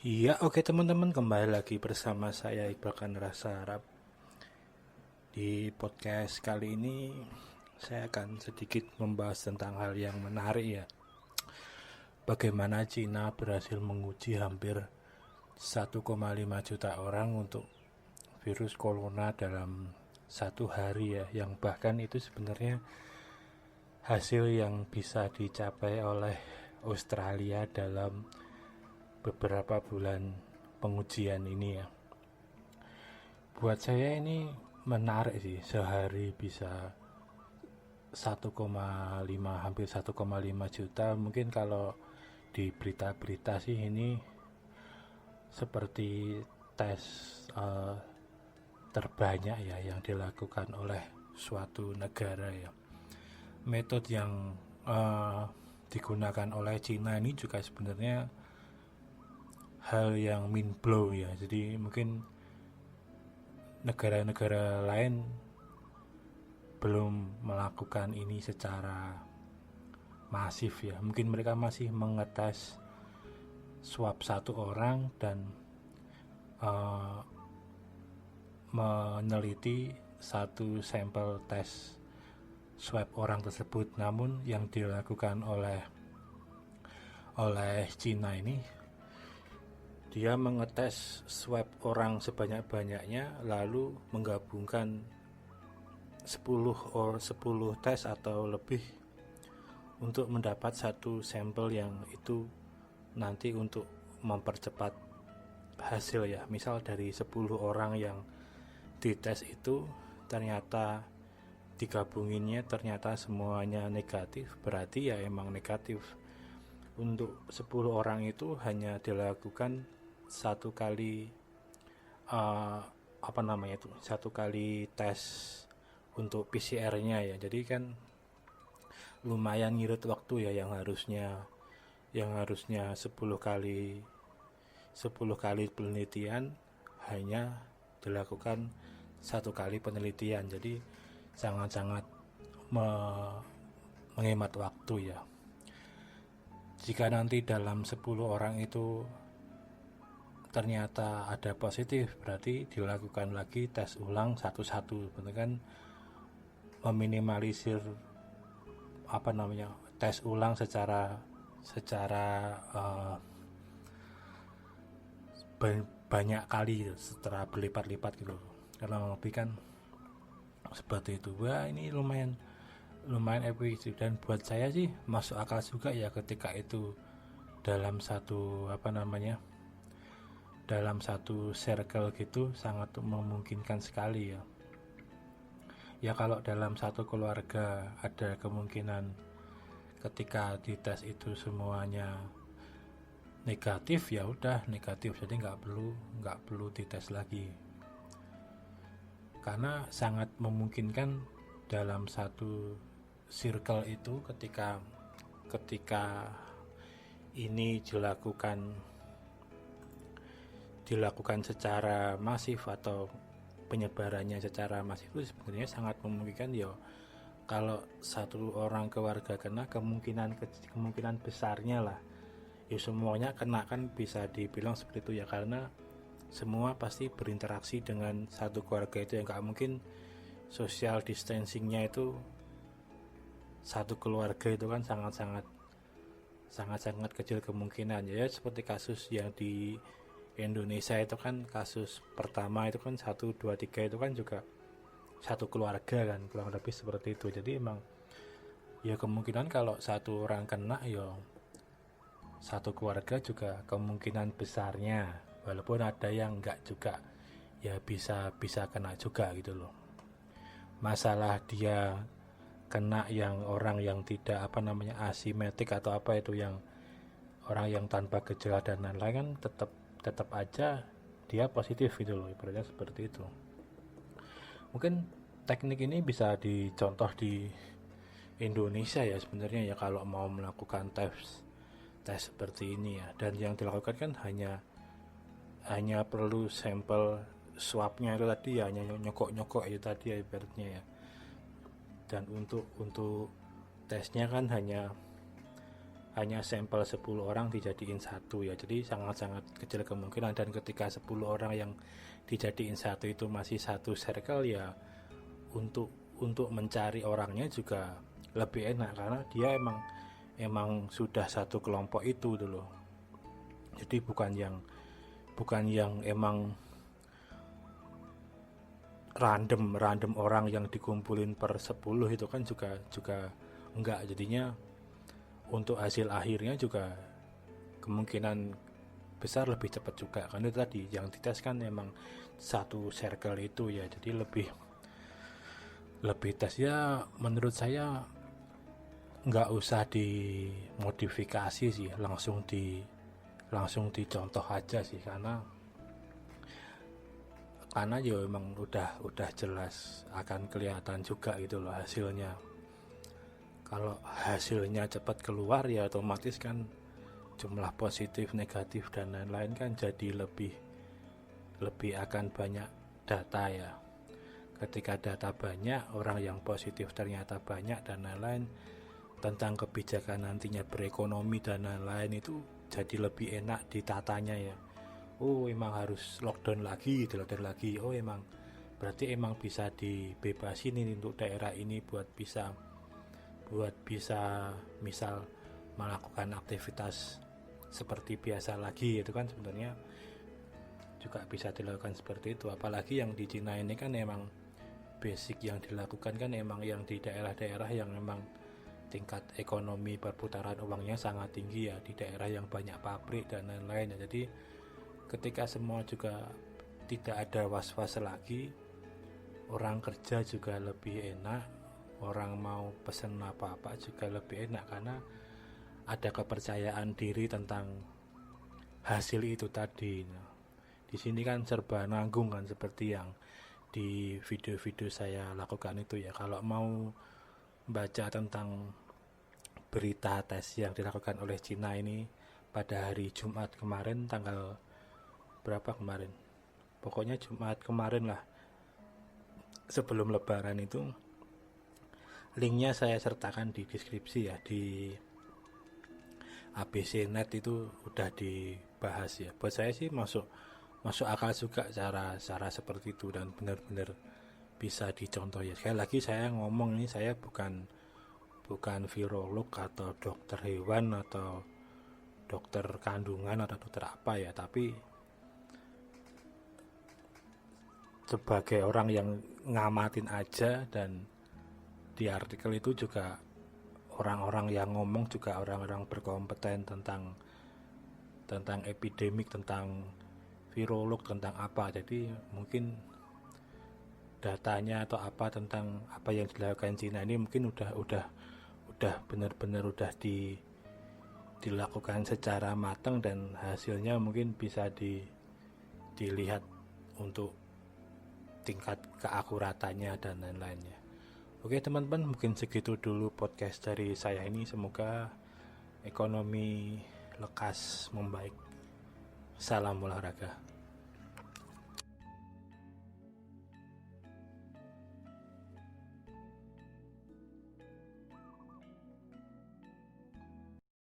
Iya, oke teman-teman, kembali lagi bersama saya Iqbal Rasa Arab. Di podcast kali ini saya akan sedikit membahas tentang hal yang menarik ya. Bagaimana Cina berhasil menguji hampir 1,5 juta orang untuk virus corona dalam satu hari ya, yang bahkan itu sebenarnya hasil yang bisa dicapai oleh Australia dalam beberapa bulan pengujian ini ya. Buat saya ini menarik sih, sehari bisa 1,5 hampir 1,5 juta. Mungkin kalau di berita-berita sih ini seperti tes uh, terbanyak ya yang dilakukan oleh suatu negara ya. Metode yang digunakan oleh Cina ini juga sebenarnya hal yang mind blow ya. Jadi mungkin negara-negara lain belum melakukan ini secara masif ya. Mungkin mereka masih mengetes swab satu orang dan uh, meneliti satu sampel tes swab orang tersebut. Namun yang dilakukan oleh Cina ini, dia mengetes swab orang sebanyak-banyaknya lalu menggabungkan 10 tes atau lebih untuk mendapat satu sampel yang itu nanti untuk mempercepat hasil ya. Misal dari 10 orang yang dites itu ternyata digabunginnya ternyata semuanya negatif, berarti ya emang negatif. Untuk 10 orang itu hanya dilakukan satu kali satu kali tes untuk PCR-nya ya. Jadi kan lumayan ngirit waktu ya, yang harusnya 10 kali penelitian hanya dilakukan satu kali penelitian. Jadi sangat-sangat menghemat waktu ya. Jika nanti dalam 10 orang itu ternyata ada positif, berarti dilakukan lagi tes ulang satu-satu. Betul kan, meminimalisir tes ulang secara banyak kali setelah berlipat-lipat gitu. Kalau lebih kan seperti itu. Wah, ini lumayan efisien, dan buat saya sih masuk akal juga ya ketika itu dalam satu circle gitu sangat memungkinkan sekali ya. Ya kalau dalam satu keluarga ada kemungkinan ketika dites itu semuanya negatif, ya udah negatif, jadi nggak perlu dites lagi, karena sangat memungkinkan dalam satu circle itu ketika ini dilakukan secara masif atau penyebarannya secara masif, itu sebenarnya sangat memungkinkan ya. Kalau satu orang keluarga kena, kemungkinan besarnya lah ya semuanya kena, kan bisa dibilang seperti itu ya, karena semua pasti berinteraksi dengan satu keluarga itu, yang gak mungkin social distancingnya itu satu keluarga itu kan sangat kecil kemungkinan ya. Seperti kasus yang di Indonesia itu kan, kasus pertama itu kan 1, 2, 3 itu kan juga satu keluarga kan, kurang lebih seperti itu. Jadi emang ya kemungkinan kalau satu orang kena ya satu keluarga juga kemungkinan besarnya, walaupun ada yang enggak juga ya bisa kena juga gitu loh. Masalah dia kena yang orang yang tidak asimetik atau apa itu, yang orang yang tanpa gejala dan lain-lain, kan tetap aja dia positif gitu loh, ibaratnya seperti itu. Mungkin teknik ini bisa dicontoh di Indonesia ya sebenarnya ya, kalau mau melakukan tes seperti ini ya. Dan yang dilakukan kan hanya perlu sampel swabnya itu tadi ya, hanya nyokok itu tadi ya ibaratnya ya. Dan untuk tesnya kan hanya sampel 10 orang dijadiin satu ya, jadi sangat-sangat kecil kemungkinan. Dan ketika 10 orang yang dijadiin satu itu masih satu circle ya, untuk mencari orangnya juga lebih enak karena dia emang sudah satu kelompok itu dulu. Jadi bukan yang emang random orang yang dikumpulin per 10 itu kan juga enggak. Jadinya untuk hasil akhirnya juga kemungkinan besar lebih cepat juga, karena tadi yang dites kan emang satu circle itu ya, jadi lebih tes ya. Menurut saya nggak usah dimodifikasi sih, langsung dicontoh aja sih, karena ya emang udah jelas akan kelihatan juga gitu loh hasilnya. Kalau hasilnya cepat keluar ya otomatis kan jumlah positif, negatif dan lain-lain kan jadi lebih akan banyak data ya. Ketika data banyak, orang yang positif ternyata banyak dan lain-lain, tentang kebijakan nantinya berekonomi dan lain-lain itu jadi lebih enak ditatanya ya. Oh emang harus lockdown lagi. Oh emang berarti emang bisa dibebasin ini untuk daerah ini buat bisa misal melakukan aktivitas seperti biasa lagi. Itu kan sebenarnya juga bisa dilakukan seperti itu. Apalagi yang di Cina ini kan emang basic yang dilakukan kan emang yang di daerah-daerah yang memang tingkat ekonomi perputaran uangnya sangat tinggi ya, di daerah yang banyak pabrik dan lain-lain ya. Jadi ketika semua juga tidak ada was-was lagi, orang kerja juga lebih enak, orang mau pesen apa-apa juga lebih enak karena ada kepercayaan diri tentang hasil itu tadi. Nah, di sini kan serba nanggung kan, seperti yang di video-video saya lakukan itu ya. Kalau mau baca tentang berita tes yang dilakukan oleh Cina ini pada hari Jumat kemarin, tanggal berapa kemarin, pokoknya Jumat kemarin lah, sebelum lebaran itu, linknya saya sertakan di deskripsi ya, di ABC Net itu udah dibahas ya. Buat saya sih masuk akal juga cara seperti itu dan benar-benar bisa dicontoh ya. Sekali lagi saya ngomong ini, saya bukan virolog atau dokter hewan atau dokter kandungan atau dokter apa ya, tapi sebagai orang yang ngamatin aja. Dan di artikel itu juga orang-orang yang ngomong juga orang-orang berkompeten tentang epidemik, tentang virolog, tentang apa. Jadi mungkin datanya atau apa tentang apa yang dilakukan Cina ini mungkin udah benar-benar udah dilakukan secara matang dan hasilnya mungkin bisa dilihat untuk tingkat keakuratannya dan lain-lainnya. Oke teman-teman, mungkin segitu dulu podcast dari saya ini. Semoga ekonomi lekas membaik. Salam olahraga.